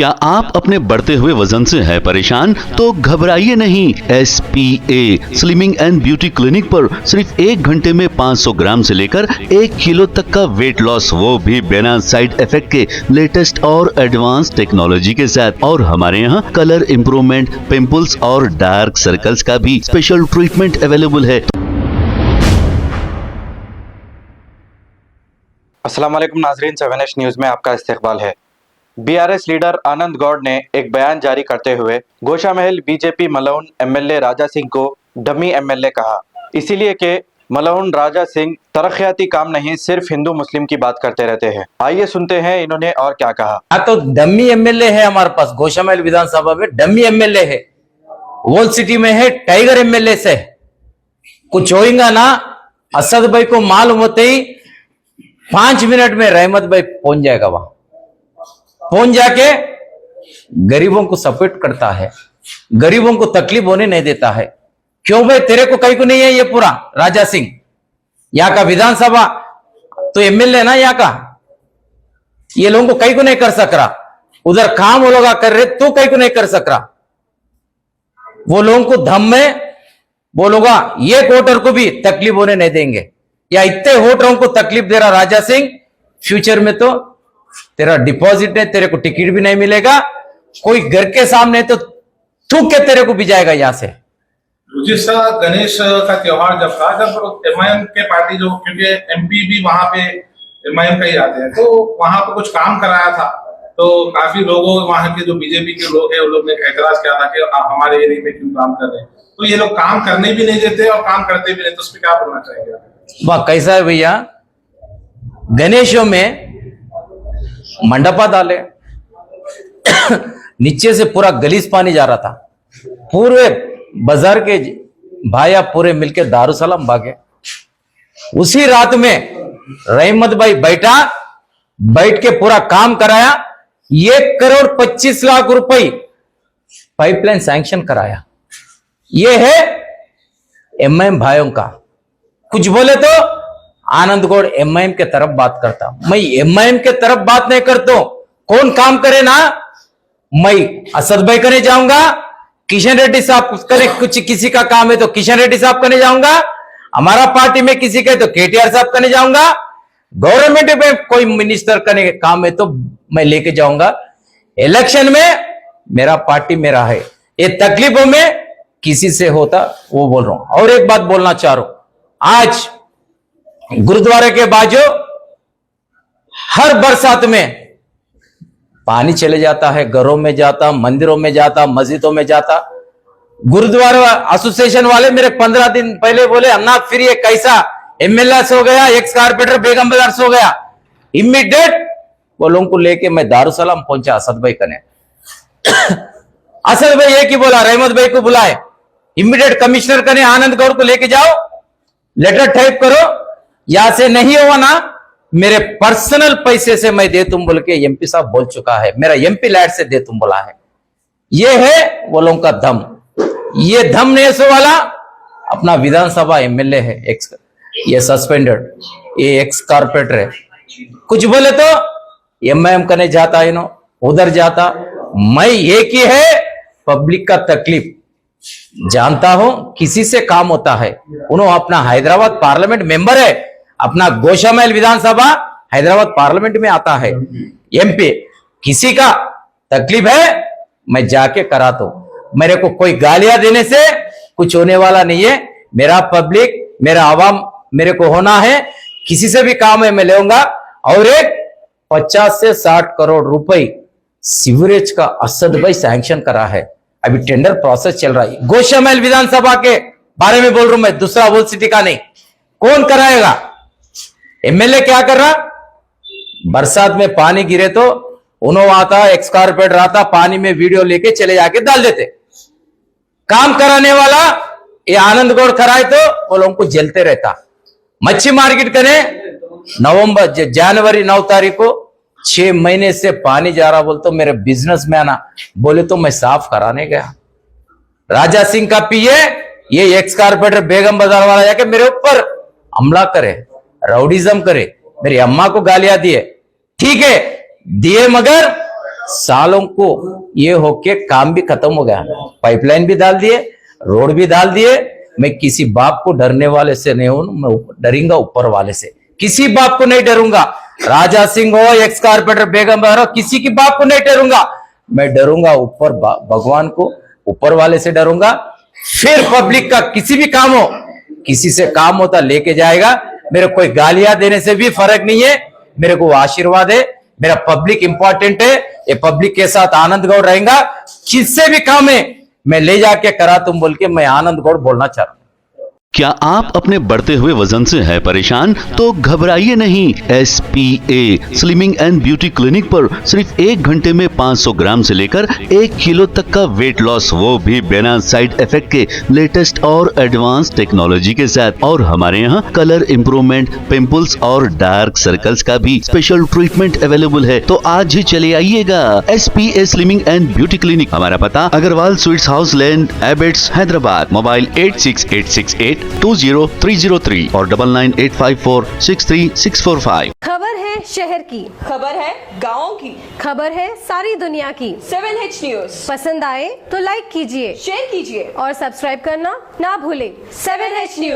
क्या आप अपने बढ़ते हुए वजन से हैं परेशान? तो घबराइए नहीं। SPA slimming and beauty clinic पर सिर्फ 1 घंटे में 500 ग्राम से लेकर 1 किलो तक का वेट लॉस, वो भी बिना साइड इफेक्ट के लेटेस्ट और एडवांस टेक्नोलॉजी के साथ। और हमारे यहाँ कलर इम्प्रूवमेंट, पिंपल्स और डार्क सर्कल्स का भी स्पेशल ट्रीटमेंट अवेलेबल है। अस्सलाम वालेकुम नाजरीन, 7H न्यूज में आपका इस्तकबाल है। BRS लीडर आनंद गौड़ ने एक बयान जारी करते हुए गोशामहल BJP मलौन MLA राजा सिंह को डमी MLA कहा, इसीलिए कि मलौन राजा सिंह तरक्याती काम नहीं, सिर्फ हिंदू मुस्लिम की बात करते रहते हैं। आइए सुनते हैं इन्होंने और क्या कहा। तो डमी MLA है हमारे पास, गोशामहल विधानसभा में डमी MLA है। वॉल सिटी में है टाइगर MLA से। कुछ होगा ना, असद भाई को मालूम होते ही 5 मिनट में रहमत भाई पहुंच जाएगा, वहां पहुंच जाके गरीबों को सपोर्ट करता है, गरीबों को तकलीफ होने नहीं देता है। क्यों भाई, तेरे को कहीं को नहीं है ये पूरा राजा सिंह, यहाँ का विधानसभा तो MLA ना यहाँ का, ये लोगों को कहीं को नहीं कर सक रहा। उधर काम वो लोग कर रहे, तू कहीं को नहीं कर सक रहा। वो लोगों को धम में बोलोगा, ये वोटर को भी तकलीफ होने नहीं देंगे, या इतने वोटरों को तकलीफ दे रहा राजा सिंह, फ्यूचर में तो तेरा डिपॉजिट है, तेरे को टिकट भी नहीं मिलेगा। कोई घर के सामने तो थूक के तेरे को भी जाएगा यहां से। जिस गणेश का त्योहार जब था, जब MIM के पार्टी जो, क्योंकि MP भी वहां पे MIM का ही आते हैं, तो वहां पे कुछ काम कराया था, तो काफी लोगों, वहां के जो BJP के लोग हैं, उन लोग ने एतराज किया था कि आप हमारे एरिया में क्यों काम कर रहे हैं। तो ये लोग काम करने भी नहीं देते और काम करते भी नहीं, तो उस पर क्या बोलना चाहेंगे? वाह, कैसा है भैया, गणेशों में मंडपा डाले नीचे से पूरा गलीज पानी जा रहा था, पूरे बाजार के भाइया पूरे मिलके दारुसलाम भागे। उसी रात में रहमत भाई बैठ के पूरा काम कराया, 1 करोड़ 25 लाख रुपए पाइपलाइन सैंक्शन कराया। ये है MIM भाइयों का। कुछ बोले तो आनंद गौड़ MIM के तरफ बात करता, मैं MIM के तरफ बात नहीं करता हूं। कौन काम करे ना, मैं असद भाई करने जाऊंगा, किशन रेड्डी साहब करे, कुछ किसी का काम है तो किशन रेड्डी साहब करने जाऊंगा, हमारा पार्टी में किसी का है तो KTR साहब करने जाऊंगा, गवर्नमेंट में कोई मिनिस्टर करने का काम है तो मैं लेके जाऊंगा। इलेक्शन में मेरा पार्टी मेरा है, ये तकलीफों में किसी से होता वो बोल रहा हूं। और एक बात बोलना चाह रहा हूं, आज गुरुद्वारे के बाजू हर बरसात में पानी चले जाता है, घरों में जाता, मंदिरों में जाता, मस्जिदों में जाता। गुरुद्वारा एसोसिएशन वाले मेरे 15 दिन पहले बोले, अन्ना फिर ये कैसा MLA हो गया, एक्स कारपेंटर बेगम बाजार से हो गया। इमीडिएट वो लोगों को लेके मैं दारुसलाम पहुंचा असद भाई कने। असद भाई एक ही बोला, रहमत भाई को बुलाए, इमीडिएट कमिश्नर कने आनंद गौड़ को लेके जाओ, लेटर टाइप करो, यहां से नहीं हुआ ना मेरे पर्सनल पैसे से मैं दे तुम बोल के MP साहब बोल चुका है, मेरा MP लैड से दे तुम बोला है। ये है वो लोगों का दम। ये दम नहीं सो वाला अपना विधानसभा MLA है, ये सस्पेंडेड, ये एक्स कारपेंटर है। कुछ बोले तो MIM करने जाता है, उधर जाता। मैं एक ही है, पब्लिक का तकलीफ जानता हूं, किसी से काम होता है। उन्होंने अपना हैदराबाद पार्लियामेंट मेंबर है, अपना गोशामहल विधानसभा हैदराबाद पार्लियामेंट में आता है MP। किसी का तकलीफ है मैं जाके कराता हूं। मेरे को कोई गालियां देने से कुछ होने वाला नहीं है। मेरा पब्लिक, मेरा आवाम मेरे को होना है, किसी से भी काम है मैं लेऊंगा। और एक 50 से 60 करोड़ रुपए सीवरेज का असद भाई सैंक्शन करा है, अभी टेंडर प्रोसेस चल रहा है। गोशामहल विधानसभा के बारे में बोल रहा हूं मैं, दूसरा वोल सिटी का नहीं। कौन कराएगा? MLA क्या कर रहा, बरसात में पानी गिरे तो उन्होंने आता, एक्स कारपेंटर आता, पानी में वीडियो लेके चले जाके डाल देते। काम कराने वाला ये आनंद गौड़ कराए तो वो लोगों को जलते रहता। मच्छी मार्केट करे जनवरी 9 तारीख को 6 महीने से पानी जा रहा, बोलते मेरे बिजनेस में आना, बोले तो मैं साफ कराने गया। राजा सिंह का PA ये एक्स कारपेंटर बेगम बाजार वाला जाके मेरे ऊपर हमला करे, राउडिज्म करे, मेरी अम्मा को गालियां दिए। ठीक है दिए, मगर सालों को ये होके काम भी खत्म हो गया, पाइपलाइन भी डाल दिए, रोड भी डाल दिए। मैं किसी बाप को डरने वाले से नहीं हूं, मैं डरूंगा ऊपर वाले से। किसी बाप को नहीं डरूंगा, राजा सिंह हो, एक्स कारपोरेटर बेगम हो, किसी की बाप को नहीं डरूंगा। मैं डरूंगा ऊपर भगवान को, ऊपर वाले से डरूंगा। फिर पब्लिक का किसी भी काम हो, किसी से काम होता लेके जाएगा। मेरे कोई गालियां देने से भी फर्क नहीं है, मेरे को आशीर्वाद है। मेरा पब्लिक इंपॉर्टेंट है, ये पब्लिक के साथ आनंद गौड़ रहेगा। किससे भी काम है मैं ले जाके करा तुम बोल के मैं आनंद गौड़ बोलना चाह रहा हूं। क्या आप अपने बढ़ते हुए वजन से है परेशान? तो घबराइए नहीं। SPA slimming and beauty clinic पर सिर्फ 1 घंटे में 500 ग्राम से लेकर 1 किलो तक का वेट लॉस, वो भी बिना साइड इफेक्ट के लेटेस्ट और एडवांस टेक्नोलॉजी के साथ। और हमारे यहाँ कलर इंप्रूवमेंट, पिंपल्स और डार्क सर्कल्स का भी स्पेशल ट्रीटमेंट अवेलेबल है। तो आज ही चले आइएगा SPA slimming and beauty clinic. हमारा पता Agarwal sweets house land, Abids, Hyderabad. Mobile 8686820303 और 9985463645। खबर है शहर की, खबर है गाँव की, खबर है सारी दुनिया की। 7H न्यूज पसंद आए तो लाइक कीजिए, शेयर कीजिए और सब्सक्राइब करना ना भूलें। 7H news.